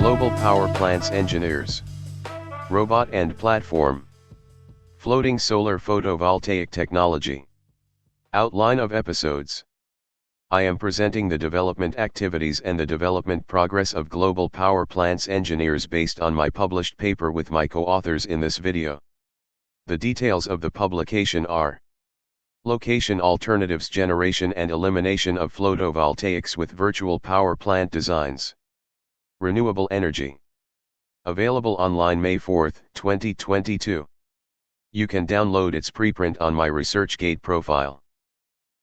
Global Power Plants Engineers. Robot and Platform. Floating Solar Photovoltaic Technology. Outline of episodes. I am presenting the development activities and the development progress of Global Power Plants Engineers based on my published paper with my co-authors in this video. The details of the publication are: Location alternatives, generation and elimination of photovoltaics with virtual power plant designs. Renewable energy. Available online May 4, 2022. You can download its preprint on my ResearchGate profile.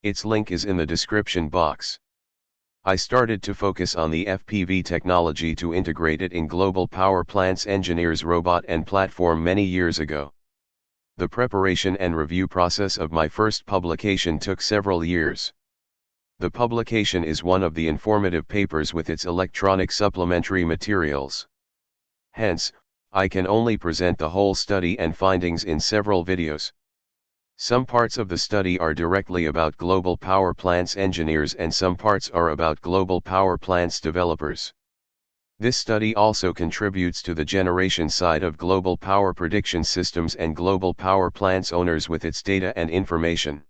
Its link is in the description box. I started to focus on the FPV technology to integrate it in Global Power Plants Engineers robot and platform many years ago. The preparation and review process of my first publication took several years. The publication is one of the informative papers with its electronic supplementary materials. Hence, I can only present the whole study and findings in several videos. Some parts of the study are directly about Global Power Plants Engineers and some parts are about Global Power Plants developers. This study also contributes to the generation side of Global Power Prediction Systems and Global Power Plants owners with its data and information.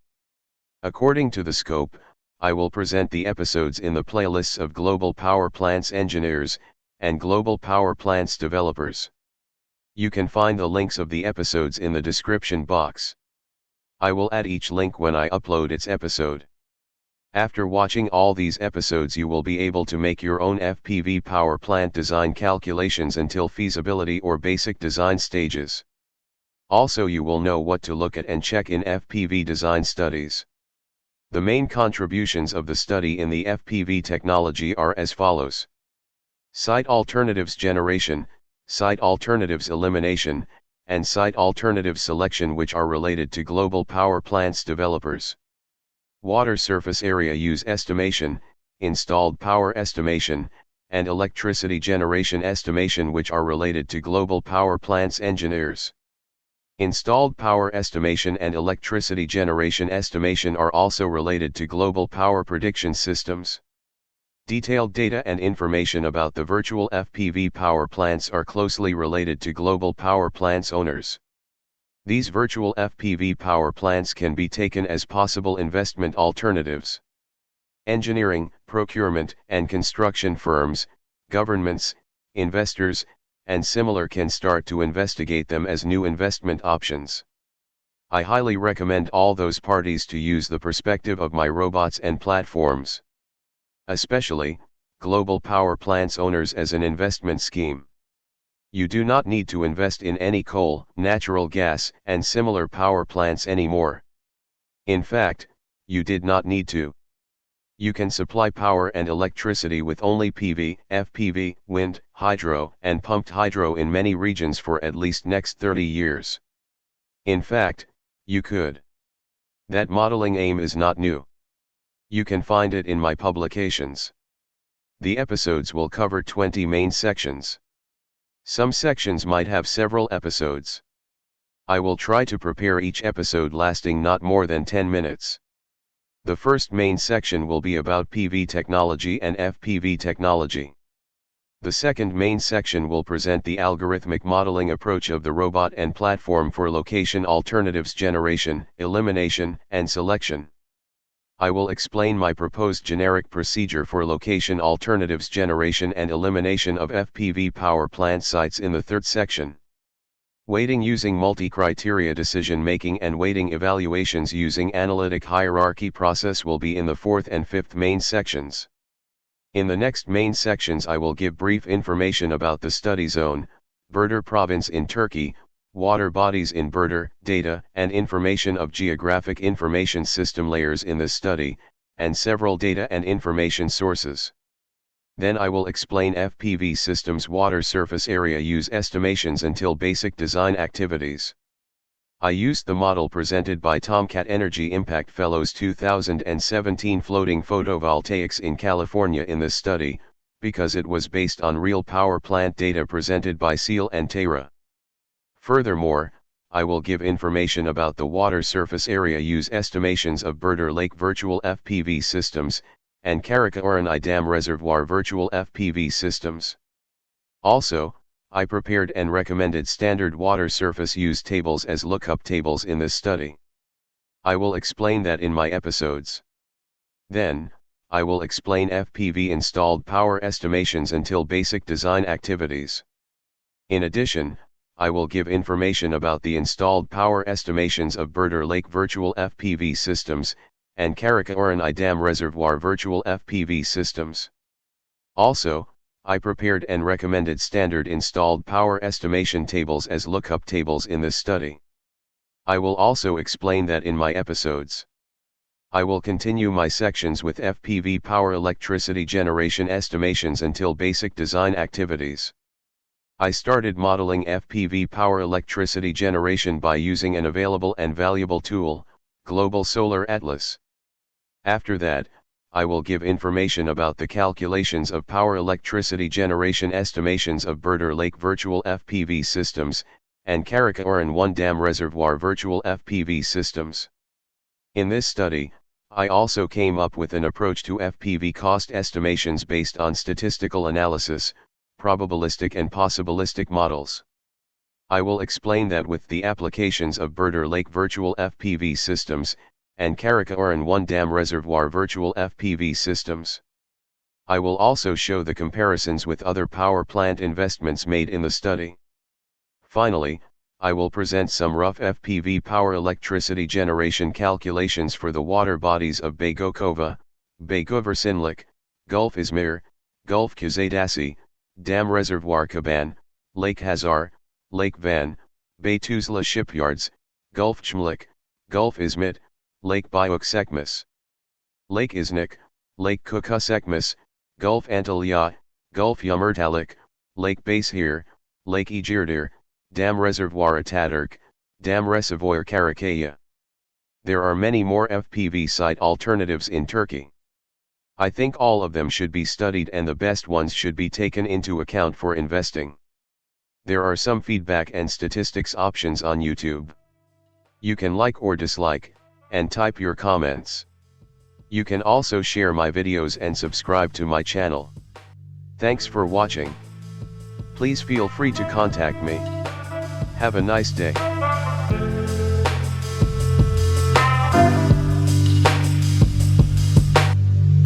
According to the scope, I will present the episodes in the playlists of Global Power Plants Engineers and Global Power Plants developers. You can find the links of the episodes in the description box. I will add each link when I upload its episode. After watching all these episodes, you will be able to make your own FPV power plant design calculations until feasibility or basic design stages. Also, you will know what to look at and check in FPV design studies. The main contributions of the study in the FPV technology are as follows: site alternatives generation, site alternatives elimination, and site alternative selection, which are related to Global Power Plants developers. Water surface area use estimation, installed power estimation, and electricity generation estimation, which are related to Global Power Plants engineers. Installed power estimation and electricity generation estimation are also related to Global Power Prediction Systems. Detailed data and information about the virtual FPV power plants are closely related to Global Power Plants owners. These virtual FPV power plants can be taken as possible investment alternatives. Engineering, procurement, and construction firms, governments, investors, and similar can start to investigate them as new investment options. I highly recommend all those parties to use the perspective of my robots and platforms. Especially, Global Power Plants owners as an investment scheme. You do not need to invest in any coal, natural gas, and similar power plants anymore. In fact, you did not need to. You can supply power and electricity with only PV, FPV, wind, hydro, and pumped hydro in many regions for at least next 30 years. In fact, you could. That modeling aim is not new. You can find it in my publications. The episodes will cover 20 main sections. Some sections might have several episodes. I will try to prepare each episode lasting not more than 10 minutes. The first main section will be about PV technology and FPV technology. The second main section will present the algorithmic modeling approach of the robot and platform for location alternatives generation, elimination, and selection. I will explain my proposed generic procedure for location alternatives generation and elimination of FPV power plant sites in the third section. Weighting using multi-criteria decision-making and weighting evaluations using analytic hierarchy process will be in the fourth and fifth main sections. In the next main sections, I will give brief information about the study zone, Burdur province in Turkey, water bodies in Burdur, data and information of geographic information system layers in this study, and several data and information sources. Then I will explain FPV systems water surface area use estimations until basic design activities. I used the model presented by Tomcat Energy Impact Fellows 2017 floating photovoltaics in California in this study, because it was based on real power plant data presented by SEAL and Terra. Furthermore, I will give information about the water surface area use estimations of Burdur Lake virtual FPV systems, and Karakoram Dam reservoir virtual FPV systems. Also, I prepared and recommended standard water surface use tables as lookup tables in this study. I will explain that in my episodes. Then, I will explain FPV installed power estimations until basic design activities. In addition, I will give information about the installed power estimations of Birder Lake virtual FPV systems, and Karakaoran Dam Reservoir virtual FPV systems. Also, I prepared and recommended standard installed power estimation tables as lookup tables in this study. I will also explain that in my episodes. I will continue my sections with FPV power electricity generation estimations until basic design activities. I started modeling FPV power electricity generation by using an available and valuable tool, Global Solar Atlas. After that, I will give information about the calculations of power electricity generation estimations of Birder Lake virtual FPV systems, and Karakaoran 1 Dam Reservoir virtual FPV systems. In this study, I also came up with an approach to FPV cost estimations based on statistical analysis, probabilistic and possibilistic models. I will explain that with the applications of Birder Lake virtual FPV systems, and Karakaoran 1 Dam Reservoir virtual FPV systems. I will also show the comparisons with other power plant investments made in the study. Finally, I will present some rough FPV power electricity generation calculations for the water bodies of Bay Gokova, Bay Guversinlik, Gulf Izmir, Gulf Kuzadasi, Dam Reservoir Kaban, Lake Hazar, Lake Van, Bay Tuzla shipyards, Gulf Chmlik, Gulf Izmit, Lake Bayuk Sekmis, Lake Iznik, Lake Kukusekmis, Gulf Antalya, Gulf Yumurtalik, Lake Basehir, Lake Ejirdir, Dam Reservoir Ataturk, Dam Reservoir Karakaya. There are many more FPV site alternatives in Turkey. I think all of them should be studied and the best ones should be taken into account for investing. There are some feedback and statistics options on YouTube. You can like or dislike, and type your comments. You can also share my videos and subscribe to my channel. Thanks for watching. Please feel free to contact me. Have a nice day.